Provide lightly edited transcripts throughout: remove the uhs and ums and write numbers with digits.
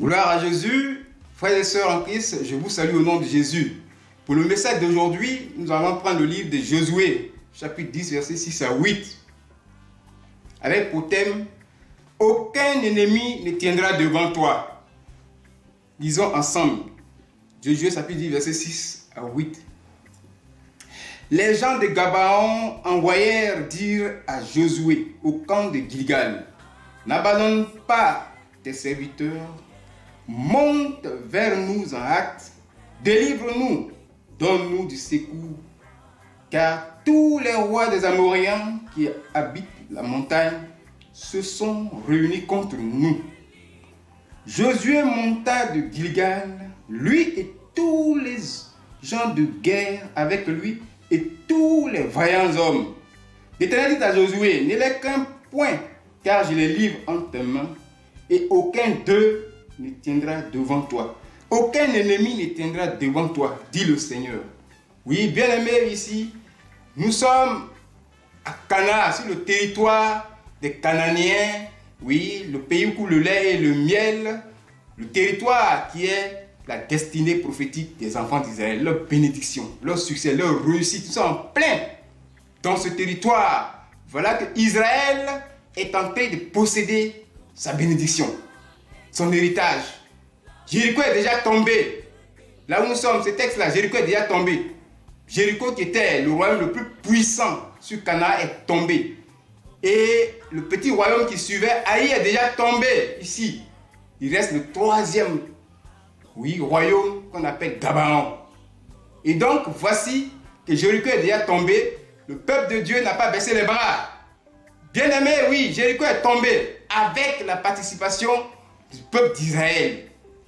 Gloire à Jésus, frères et sœurs en Christ, je vous salue au nom de Jésus. Pour le message d'aujourd'hui, nous allons prendre le livre de Josué, chapitre 10, versets 6 à 8, avec pour thème « Aucun ennemi ne tiendra devant toi ». Lisons ensemble, Josué, chapitre 10, versets 6 à 8. Les gens de Gabaon envoyèrent dire à Josué au camp de Gilgal, « N'abandonne pas tes serviteurs, monte vers nous en hâte, délivre-nous, donne-nous du secours, car tous les rois des Amoréens qui habitent la montagne se sont réunis contre nous. » Josué monta de Gilgal, lui et tous les gens de guerre avec lui et tous les vaillants hommes. L'Éternel dit à Josué, ne les crains point, car je les livre entre tes mains, et aucun d'eux ne tiendra devant toi. Aucun ennemi ne tiendra devant toi, dit le Seigneur. Oui, bien-aimés, ici, nous sommes à Cana, sur le territoire des Cananéens, oui, le pays où coule le lait et le miel, le territoire qui est la destinée prophétique des enfants d'Israël, leur bénédiction, leur succès, leur réussite, tout ça en plein dans ce territoire. Voilà que Israël est en train de posséder sa bénédiction, son héritage. Jéricho est déjà tombé. Là où nous sommes, ce texte-là, Jéricho est déjà tombé. Jéricho, qui était le royaume le plus puissant sur Canaan, est tombé. Et le petit royaume qui suivait, Haï, est déjà tombé ici. Il reste le troisième, royaume qu'on appelle Gabaon. Et donc, voici que Jéricho est déjà tombé. Le peuple de Dieu n'a pas baissé les bras. Bien-aimé, oui, Jéricho est tombé avec la participation du peuple d'Israël.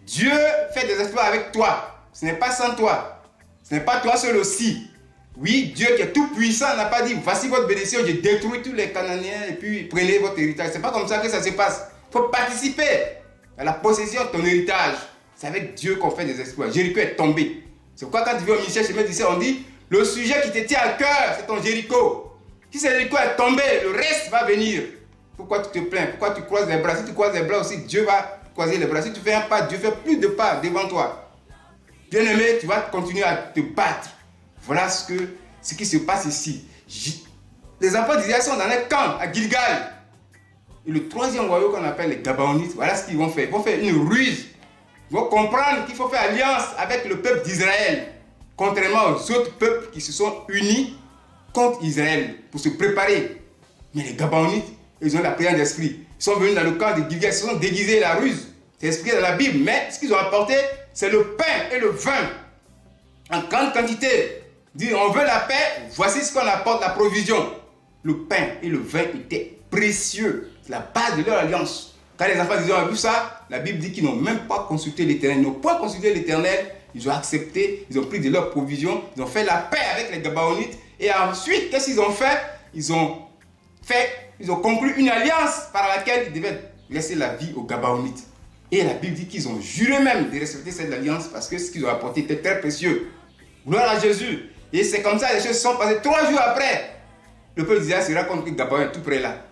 Dieu fait des exploits avec toi. Ce n'est pas sans toi. Ce n'est pas toi seul aussi. Oui, Dieu qui est tout puissant n'a pas dit voici votre bénédiction, je détruis tous les Cananéens et puis prenez votre héritage. Ce n'est pas comme ça que ça se passe. Il faut participer à la possession de ton héritage. C'est avec Dieu qu'on fait des exploits. Jéricho est tombé. C'est pourquoi quand tu vas au ministère chez Dieu, on dit le sujet qui te tient à cœur, c'est ton Jéricho. Si ce Jéricho est tombé, le reste va venir. Pourquoi tu te plains? Pourquoi tu croises les bras? Si tu croises les bras aussi, Dieu va croiser les bras. Si tu fais un pas, Dieu fait plus de pas devant toi. Bien-aimé, tu vas continuer à te battre. Voilà ce qui se passe ici. Les enfants d'Israël sont dans un camp à Gilgal. Et le troisième royaume qu'on appelle les Gabaonites, voilà ce qu'ils vont faire. Ils vont faire une ruse. Ils vont comprendre qu'il faut faire alliance avec le peuple d'Israël. Contrairement aux autres peuples qui se sont unis contre Israël pour se préparer. Mais les Gabaonites, ils ont la prière d'esprit. Ils sont venus dans le camp de Gilgal, ils se sont déguisés la ruse. C'est expliqué dans la Bible. Mais ce qu'ils ont apporté, c'est le pain et le vin. En grande quantité. Dire on veut la paix, voici ce qu'on apporte, la provision. Le pain et le vin étaient précieux. C'est la base de leur alliance. Quand les enfants d'Israël ont vu ça, la Bible dit qu'ils n'ont même pas consulté l'Éternel. Ils n'ont pas consulté l'Éternel. Ils ont accepté, ils ont pris de leur provision, ils ont fait la paix avec les Gabaonites. Et ensuite, qu'est-ce qu'ils ont fait? Ils ont conclu une alliance par laquelle ils devaient laisser la vie aux Gabaonites. Et la Bible dit qu'ils ont juré même de respecter cette alliance parce que ce qu'ils ont apporté était très précieux. Gloire à Jésus. Et c'est comme ça que les choses sont passées. 3 jours après, le peuple d'Israël se raconte que Gabaon est tout près là.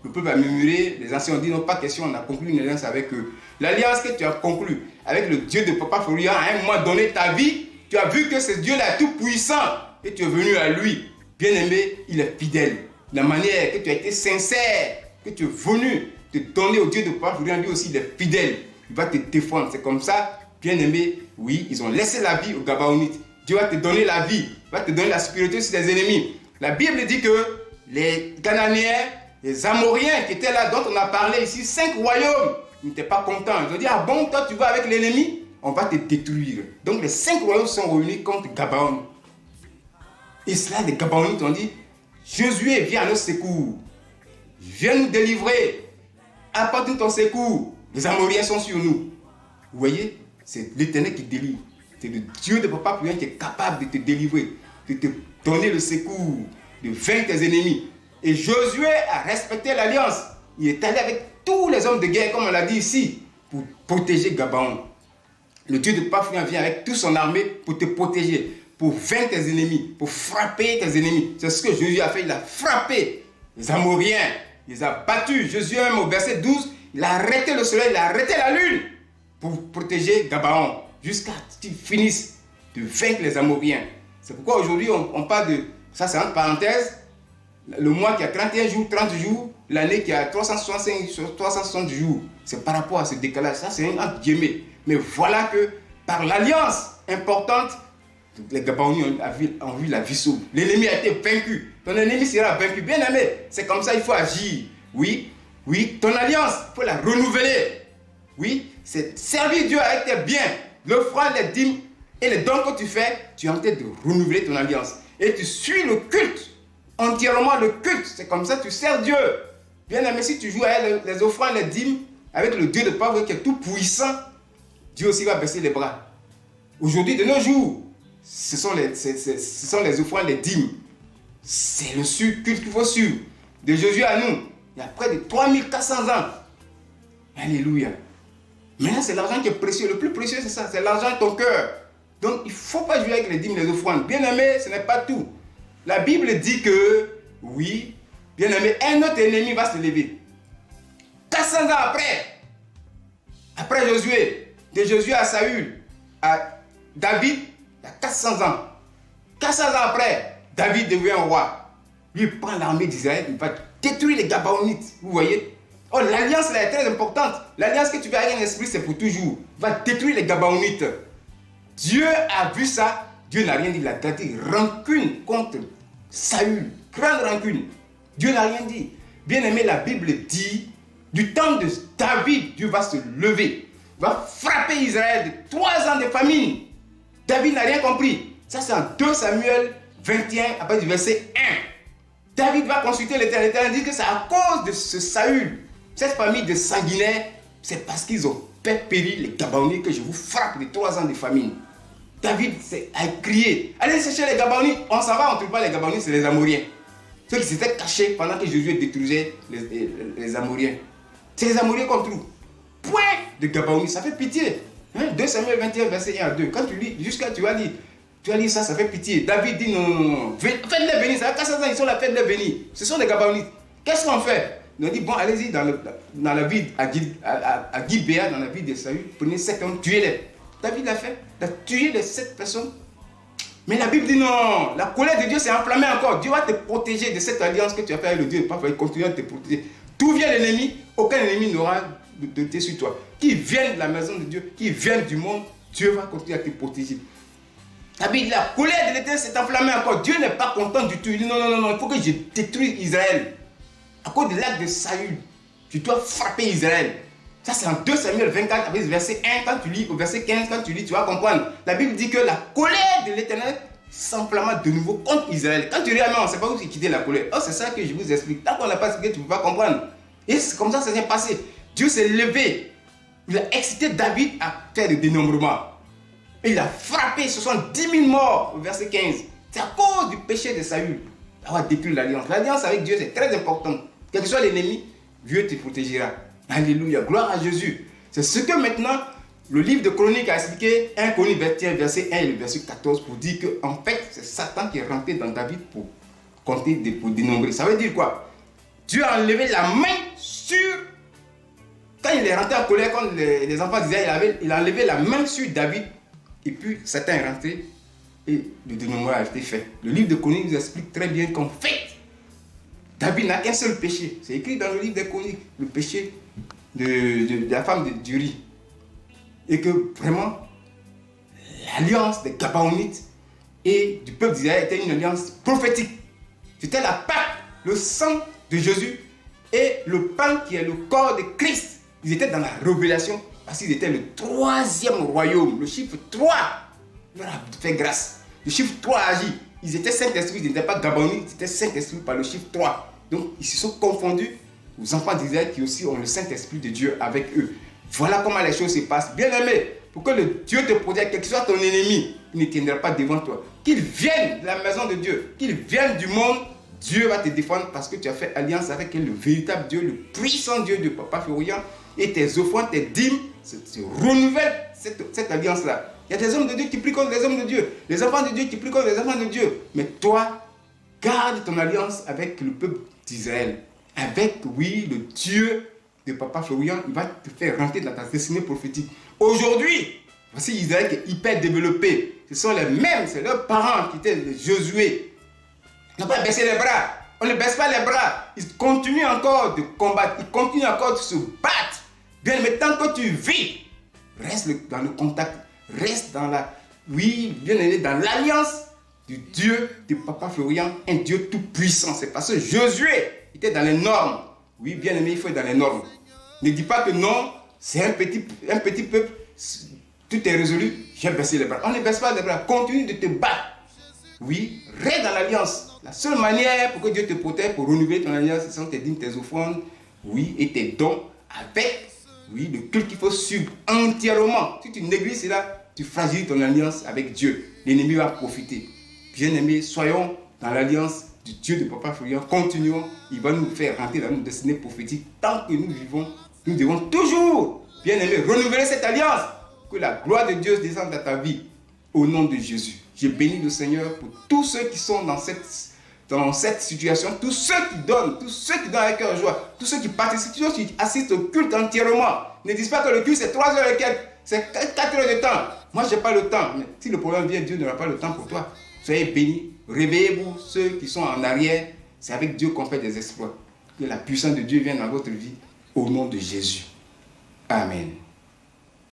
Le peuple a murmuré, les anciens ont dit non, pas question, on a conclu une alliance avec eux. L'alliance que tu as conclue avec le Dieu de Papa Florian, à un moment donné ta vie, tu as vu que ce Dieu-là est tout puissant et tu es venu à lui. Bien-aimé, il est fidèle. La manière que tu as été sincère, que tu es venu te donner au Dieu de Papa Florian, lui aussi il est fidèle. Il va te défendre. C'est comme ça, bien-aimé, oui, ils ont laissé la vie aux Gabaonites. Dieu va te donner la vie, va te donner la sécurité sur tes ennemis. La Bible dit que les Cananéens, les Amoréens qui étaient là, dont on a parlé ici, 5 royaumes, ils n'étaient pas contents. Ils ont dit, ah bon, toi tu vas avec l'ennemi, on va te détruire. Donc les 5 royaumes sont réunis contre Gabaon. Et cela, les Gabaonites ont dit, Josué, viens à notre secours. Viens nous délivrer. Apporte-nous ton secours. Les Amoréens sont sur nous. Vous voyez, c'est l'Éternel qui délivre. C'est le Dieu de Papa Florian qui est capable de te délivrer, de te donner le secours, de vaincre tes ennemis. Et Josué a respecté l'alliance. Il est allé avec tous les hommes de guerre, comme on l'a dit ici, pour protéger Gabaon. Le Dieu de Papa Florian vient avec toute son armée pour te protéger, pour vaincre tes ennemis, pour frapper tes ennemis. C'est ce que Josué a fait. Il a frappé les Amoréens. Il les a battus. Josué, même au verset 12, il a arrêté le soleil, il a arrêté la lune. pour protéger Gabaon jusqu'à ce qu'ils finissent de vaincre les Amoriens. C'est pourquoi aujourd'hui on parle de, ça c'est entre parenthèses, le mois qui a 31 jours, 30 jours, l'année qui a 360 jours. C'est par rapport à ce décalage, ça c'est un entre guillemets. Mais voilà que par l'alliance importante, les Gabaoniens ont vu la vie sauve. L'ennemi a été vaincu. Ton ennemi sera vaincu. Bien aimé, c'est comme ça il faut agir. Oui, ton alliance, il faut la renouveler. Oui, c'est servir Dieu avec tes biens, l'offrande, les dîmes et les dons que tu fais, tu es en train de renouveler ton alliance. Et tu suis le culte, entièrement le culte. C'est comme ça que tu sers Dieu. Bien aimé, si tu joues avec les offrandes, les dîmes, avec le Dieu de pauvre qui est tout puissant, Dieu aussi va baisser les bras. Aujourd'hui, de nos jours, ce sont les offrandes, les dîmes. C'est le culte qu'il faut suivre. De Jésus à nous, il y a près de 3400 ans. Alléluia. Maintenant, c'est l'argent qui est précieux. Le plus précieux, c'est ça. C'est l'argent de ton cœur. Donc, il ne faut pas jouer avec les dîmes, les offrandes. Bien aimé, ce n'est pas tout. La Bible dit que, oui, bien aimé, un autre ennemi va se lever. 400 ans après Josué, de Josué à Saül, à David, il y a 400 ans. 400 ans après, David devient roi. Lui, il prend l'armée d'Israël, il va détruire les Gabaonites. Vous voyez? Oh, l'alliance là est très importante. L'alliance que tu fais avec un esprit, c'est pour toujours. Il va détruire les Gabaonites. Dieu a vu ça. Dieu n'a rien dit. Il a gardé rancune contre Saül. Grande rancune. Dieu n'a rien dit. Bien aimé, la Bible dit, du temps de David, Dieu va se lever. Il va frapper Israël de 3 ans de famine. David n'a rien compris. Ça, c'est en 2 Samuel 21, après du verset 1. David va consulter l'Éternel. L'Éternel dit que c'est à cause de ce Saül, cette famille de sanguinaires, c'est parce qu'ils ont fait périr les Gabaonites que je vous frappe de 3 ans de famine. David a crié, allez chercher les Gabaonites. On s'en va, on ne trouve pas les Gabaonites, c'est les Amoriens. Ceux qui s'étaient cachés pendant que Josué détruisait les Amoriens. C'est les Amoriens qu'on trouve. Point de Gabaonites, ça fait pitié. 2 Samuel 21, verset 1 à 2. Quand tu lis, jusqu'à tu vas lire ça, ça fait pitié. David dit non. Faites-les venir, ça fait 400 ans, ils sont là, faites-les venir. Ce sont des Gabaonites. Qu'est-ce qu'on fait? On dit, bon, allez-y dans la ville, à Gibéa, dans la ville de Saül, prenez 7 hommes, tuez-les. David l'a fait, il a tué les 7 personnes. Mais la Bible dit non, la colère de Dieu s'est enflammée encore. Dieu va te protéger de cette alliance que tu as fait avec le Dieu. Il va continuer à te protéger. D'où vient l'ennemi? Aucun ennemi n'aura de thé sur toi. Qui vienne de la maison de Dieu, qui vienne du monde, Dieu va continuer à te protéger. La Bible dit, la colère de l'Éternel s'est enflammée encore. Dieu n'est pas content du tout. Il dit non, il faut que je détruise Israël. À cause de l'acte de Saül, tu dois frapper Israël. Ça, c'est en 2 Samuel 24, avec le verset 1. Quand tu lis au verset 15, quand tu lis, tu vas comprendre. La Bible dit que la colère de l'Éternel s'enflamma de nouveau contre Israël. Quand tu lis, on ne sait pas où c'est quitter la colère. Oh, c'est ça que je vous explique. Tant qu'on n'a pas expliqué, tu ne peux pas comprendre. Et c'est comme ça que ça s'est passé. Dieu s'est levé. Il a excité David à faire le dénombrement. Et il a frappé 70 000 morts au verset 15. C'est à cause du péché de Saül d'avoir détruit l'alliance. L'alliance avec Dieu, c'est très important. Quel que soit l'ennemi, Dieu te protégera. Alléluia, gloire à Jésus. C'est ce que maintenant le livre de Chroniques a expliqué, 1 Chroniques 21, verset 1 et le verset 14, pour dire qu'en fait, c'est Satan qui est rentré dans David pour compter, pour dénombrer. Ça veut dire quoi? Dieu a enlevé la main sur... Quand il est rentré en colère contre les enfants d'Israël, il a enlevé la main sur David. Et puis Satan est rentré et le dénombrage a été fait. Le livre de Chroniques nous explique très bien qu'en fait, David n'a qu'un seul péché. C'est écrit dans le livre des Chroniques, le péché de la femme d'Uri. Et que vraiment, l'alliance des Gabaonites et du peuple d'Israël était une alliance prophétique. C'était la Pâque, le sang de Jésus et le pain qui est le corps de Christ. Ils étaient dans la révélation parce qu'ils étaient le 3e royaume. Le chiffre 3 leur a fait grâce. Le chiffre 3 agit. Ils étaient Saint-Esprit, ils n'étaient pas Gabaonites, ils étaient Saint-Esprit par le chiffre 3. Donc, ils se sont confondus aux enfants d'Israël qui aussi ont le Saint-Esprit de Dieu avec eux. Voilà comment les choses se passent. Bien aimé, pour que le Dieu te protège, quel que soit ton ennemi, il ne tiendra pas devant toi. Qu'il vienne de la maison de Dieu, qu'il vienne du monde, Dieu va te défendre parce que tu as fait alliance avec le véritable Dieu, le puissant Dieu de Papa Florian. Et tes offrandes, tes dîmes, se renouvellent cette alliance-là. Il y a des hommes de Dieu qui prient contre les hommes de Dieu. Les enfants de Dieu qui prient contre les enfants de Dieu. Mais toi, garde ton alliance avec le peuple d'Israël. Avec, oui, le Dieu de Papa Florian, il va te faire rentrer dans ta destinée prophétique. Aujourd'hui, voici Israël qui est hyper développé. Ce sont les mêmes, c'est leurs parents qui étaient les Josué. Ils n'ont pas baissé les bras. On ne baisse pas les bras. Ils continuent encore de combattre. Ils continuent encore de se battre. Bien, mais tant que tu vis, reste dans le contact. Reste dans la... Oui, bien aimé, dans l'alliance du Dieu de Papa Florian, un Dieu tout puissant. C'est parce que Josué était dans les normes. Oui, bien aimé, il faut être dans les normes. Ne dis pas que non, c'est un petit peuple, tout est résolu, j'ai baissé les bras. On ne baisse pas les bras, continue de te battre. Oui, reste dans l'alliance. La seule manière pour que Dieu te protège, pour renouveler ton alliance, ce sont tes dîmes, tes offrandes, oui, et tes dons, avec, oui, le culte qu'il faut suivre entièrement. Si tu négliges cela, tu fragilises ton alliance avec Dieu. L'ennemi va profiter. Bien-aimés, soyons dans l'alliance du Dieu de Papa Florian. Continuons, il va nous faire rentrer dans notre destinée prophétique. Tant que nous vivons, nous devons toujours, bien-aimés, renouveler cette alliance. Que la gloire de Dieu descende dans ta vie. Au nom de Jésus. Je bénis le Seigneur pour tous ceux qui sont dans cette situation, tous ceux qui donnent avec cœur joie, tous ceux qui participent, tous ceux qui assistent au culte entièrement. Ne disent pas que le culte c'est 3 heures et quelques, c'est 4 heures de temps. Moi je n'ai pas le temps. Mais si le problème vient, Dieu n'aura pas le temps pour toi. Soyez bénis, réveillez-vous, ceux qui sont en arrière, c'est avec Dieu qu'on fait des exploits. Que la puissance de Dieu vienne dans votre vie, au nom de Jésus. Amen.